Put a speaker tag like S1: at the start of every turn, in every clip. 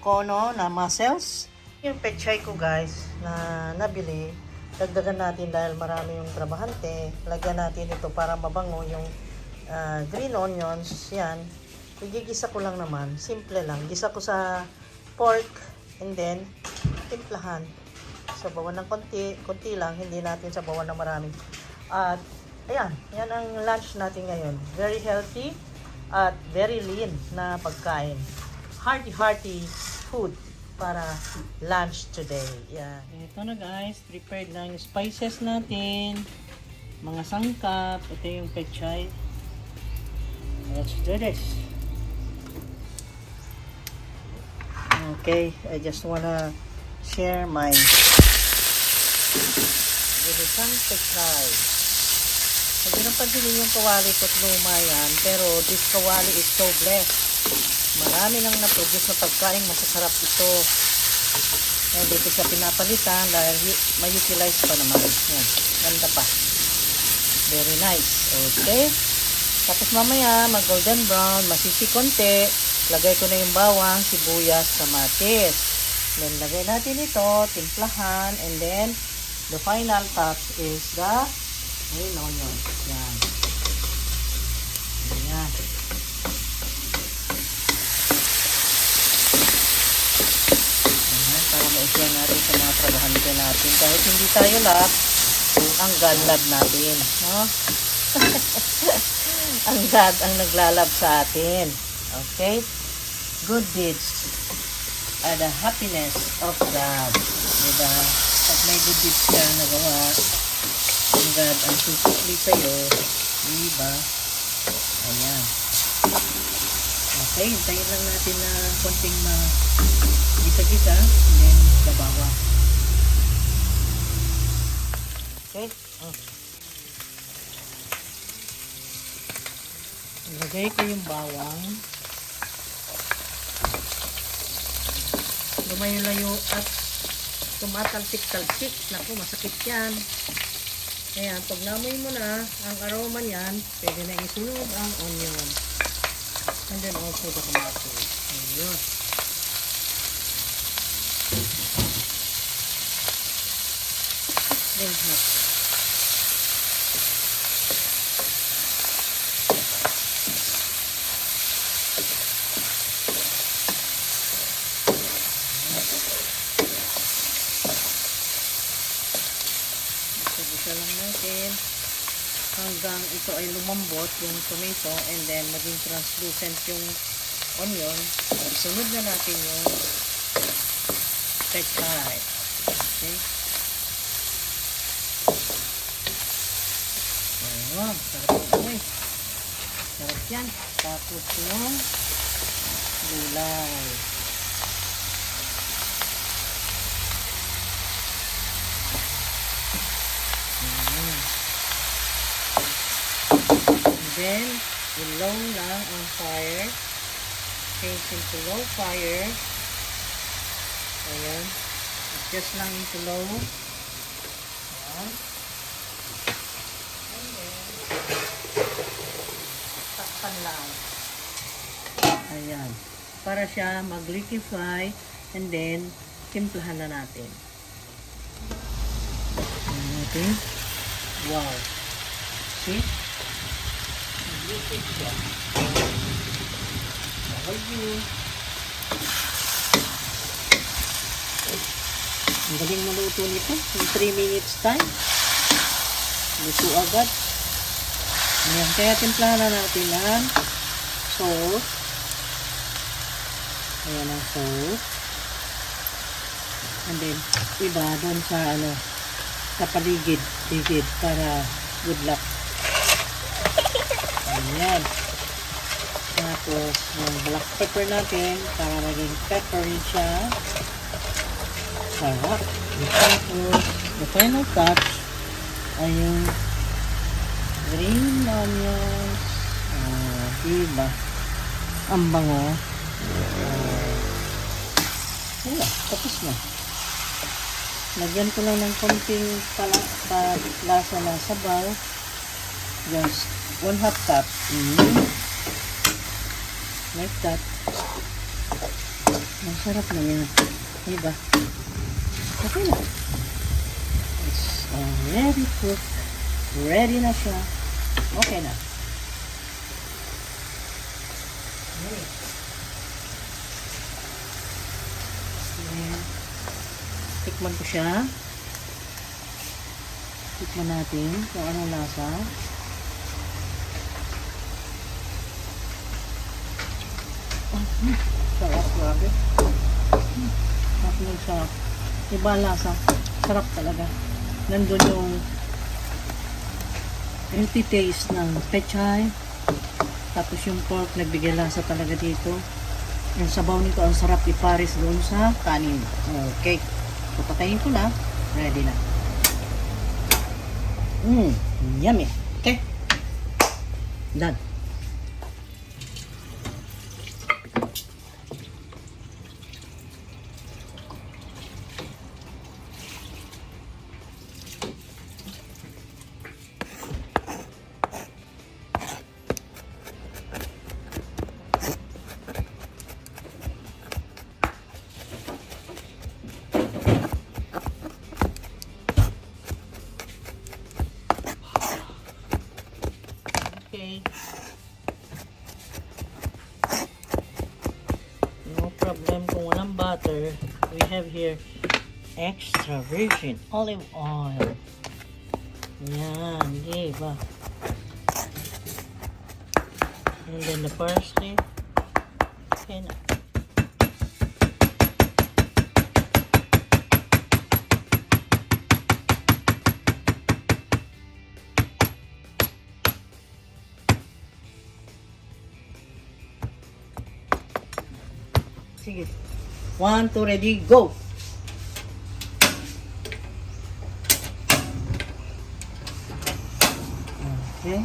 S1: kono na mussels. Yung pechay ko guys na nabili, dagdagan natin dahil marami yung trabahante. Lagyan natin ito para mabango yung green onions. Yan. Igigisa ko lang naman. Simple lang. Gisa ko sa pork and then timplahan. Sabawan ng konti lang. Hindi natin sabawan ng marami. At ayan, yan ang lunch natin ngayon. Very healthy at very lean na pagkain. Hearty food para lunch today. Yeah. Ito na guys, prepared na yung spices natin. Mga sangkap. Ito yung pechay. Let's do this. Okay, I just wanna share my Ginisang Pechay. Hindi nang pansinin yung kawali ko't luma yan, pero this kawali is so blessed. Marami nang na-produce na pagkain, masasarap ito. Kaya dito siya pinapalitan dahil may utilize pa naman. Yan, ganda pa. Very nice. Okay. Tapos mamaya, mag golden brown, masisi konti. Lagay ko na yung bawang, sibuyas, kamatis. Then, lagay natin ito, timplahan, and then, the final touch is the green onion. Yan. Ayan. Ayan, para ma-share natin sa mga trabahante natin. Kahit hindi tayo lab, ang God lab natin. No? Ang God ang naglalab sa atin. Okay? Good deeds are the happiness of God. Diba? Pag may good deeds ka nagawa, ang God ang susukli sa'yo. Diba? Ayan. Okay, hintayin lang natin na konting gisa-gisa and then babawa. Okay. Ilagay ko yung bawang. Lumayo-layo at tumatalsik-talsik. Naku, masakit yan. Ayan, pag namoy mo na ang aroma niyan, pwede na isunog ang onion. And then also the tomato. Ayun. Then hot. Isa lang natin hanggang ito ay lumambot yung tomato and then maging translucent yung onion. Isunod na natin yung pechay. Okay. Ayan, sarap ito. Sarap yan. Tapos yung gulay. Then, low lang ang fire. Change into low fire. Ayan. Adjust lang into low. Ayan. And then, takpan lang. Ayan. Para siya mag-liquefy and then, timplahan na natin. Ayan natin. Wow. See? Liquid siya. Ang galing maluto nito. In 3 minutes time. Luto agad. Ayan. Kaya timplahan na natin ang salt. Ayan ang salt. And then, iba doon sa sa paligid para good luck. Ayan. Tapos, yung black pepper natin para maging peppery siya. Sarap. Tapos, the final touch ay yung green onions. Diba? Ang bango. Wala. Tapos na. Lagyan ko lang ng konting lasa ng sabaw. Just 1 half cup. Like that. Ang sarap na yan. Diba? Okay na. It's already cooked. Ready na siya. Okay na. Okay. Tikman ko siya. Tikman natin kung anong lasa. Sarap, grabe. Sarap. Iba ang lasa. Sarap talaga. Nandun yung empty taste ng pechay. Tapos yung pork, nagbigay lasa talaga dito. Yung sabaw nito, ang sarap ipares doon sa kanin. Okay. Papatayin ko na. Ready na. Yummy. Okay. Done. Okay. No problem kung walang butter. We have here extra virgin olive oil. Yan, diba? And then the parsley. Okay na. Sige. 1, 2, ready, go! Okay.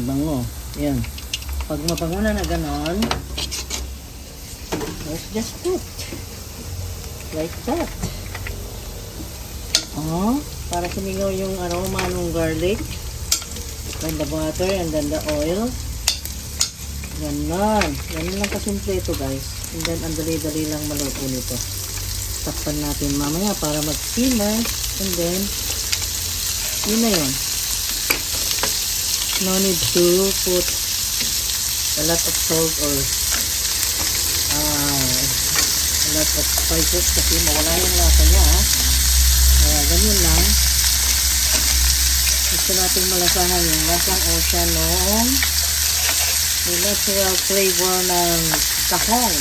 S1: Bango. Yan. Pag mabango na ganon, let's just put like that. Para sumingaw yung aroma ng garlic and the butter and then the oil. Ganon. Ganon lang kasimple ito, guys. And then, ang dali-dali lang maluto nito. Takpan natin mamaya para mag-simmer. And then, yun na yun. No need to put a lot of salt or a lot of spices kasi mawala yung lasa niya. Kaya ganyan lang. Gusto natin malasahan yung lasang ocean noong yung natural flavor ng tahong.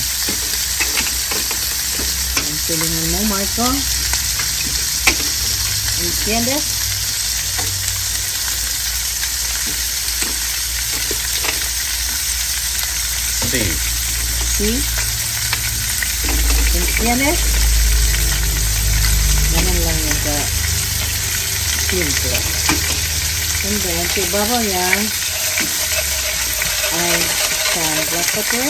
S1: Ang pilingan mo, Marco. ¿Entiendes? Sí. ¿Entiendes? Ganun lang yung simple. And then, tibaho niya ay sa black pepper.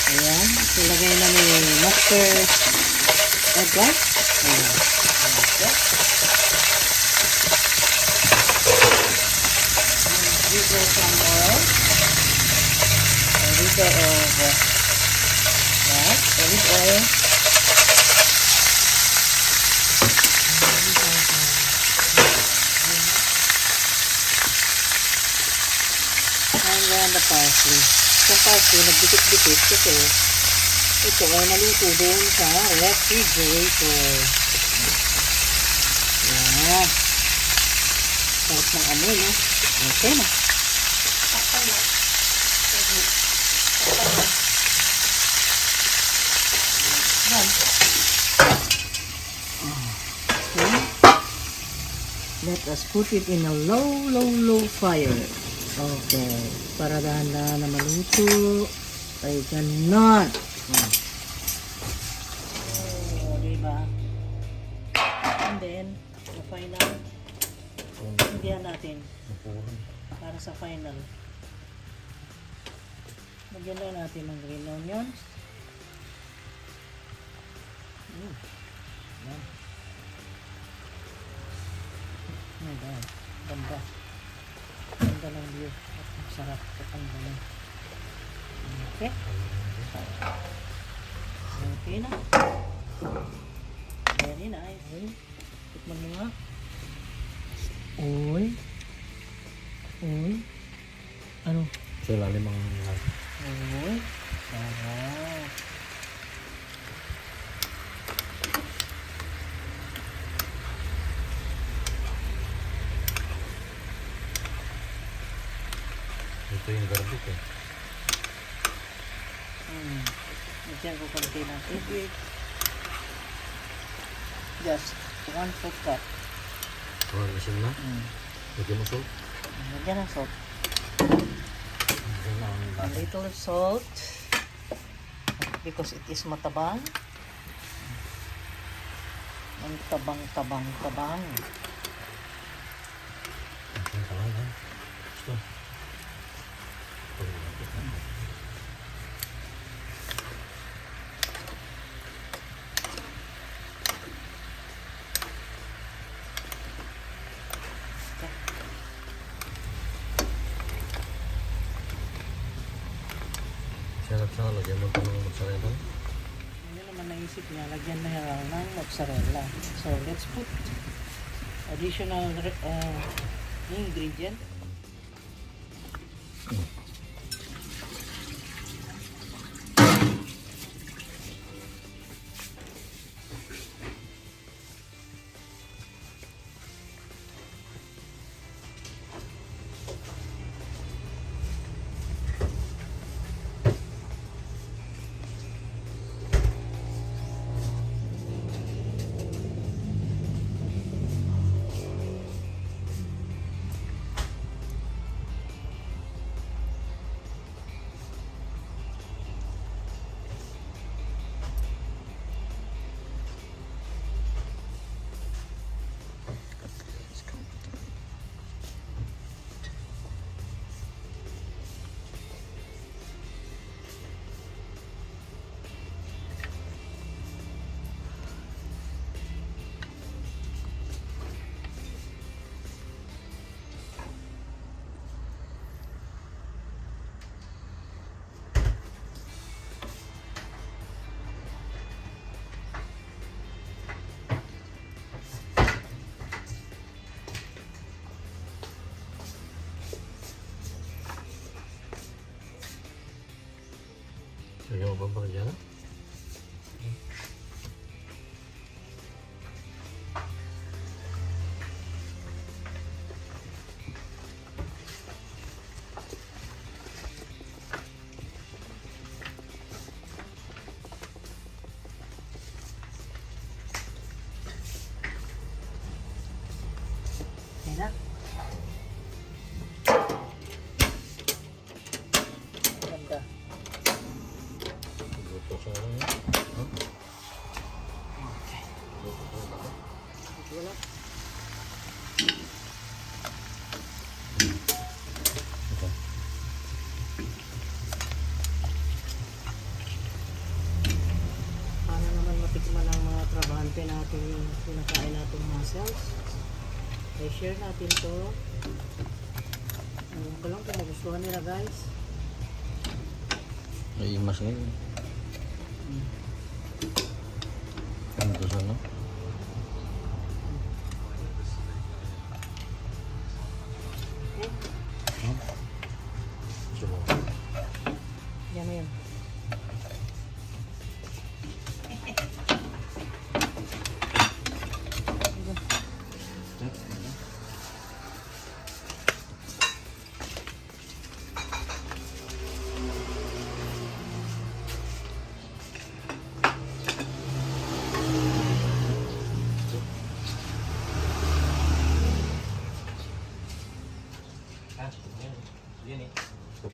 S1: Ayan. Ilagay namin mustard egg. Ayan. Dito some oil. A little of that, olive oil. And then the parsley. Sa party, nagdikit-dikit kasi ito ay naluto doon sa refrigerator. Yan. Sarap ng amoy, no? Okay na. Yan. Okay. Let us put it in a low fire. Okay. Para dahan-dahan na maluto. Ay, ganon. Oh, diba? And then, the final, hindihan natin. Para sa final. Lagyan lang natin ng green onions. Yan. Ganda. Ganda. Ganda ng view. At masarap. Katanggalan. Okay. Okay na. Very nice. Tikman mo nga. Uy. Ano?
S2: Sa ilalim ang
S1: Uy. Sarap.
S2: ito yung garbik eh.
S1: Nagyan ko konti ng tubig. Just 1 foot cup.
S2: Huwag nasin na. Lagyan mo salt.
S1: Lagyan ng salt.
S2: Lagyan na ang
S1: A
S2: lasa.
S1: little salt. Because it is matabang. Ang tabang.
S2: Lagyan ka lang ha. Gusto. Sarap siya, lagyan mo ito ng mozzarella.
S1: Ano naman naisip niya, lagyan na ng mozzarella. So, let's put additional ingredient.
S2: Lagyan mo pa dyan ha?
S1: Okay na. Ganda.
S2: Luto siya lang yan.
S1: Okay. Wala.
S2: Ito.
S1: Paano naman matikman ang mga trabahante natin yung pinakain natin muscles? I-share natin to. Ano ko lang kung magustuhan nila guys.
S2: Ay, imas ngayon. Ano to siya, no?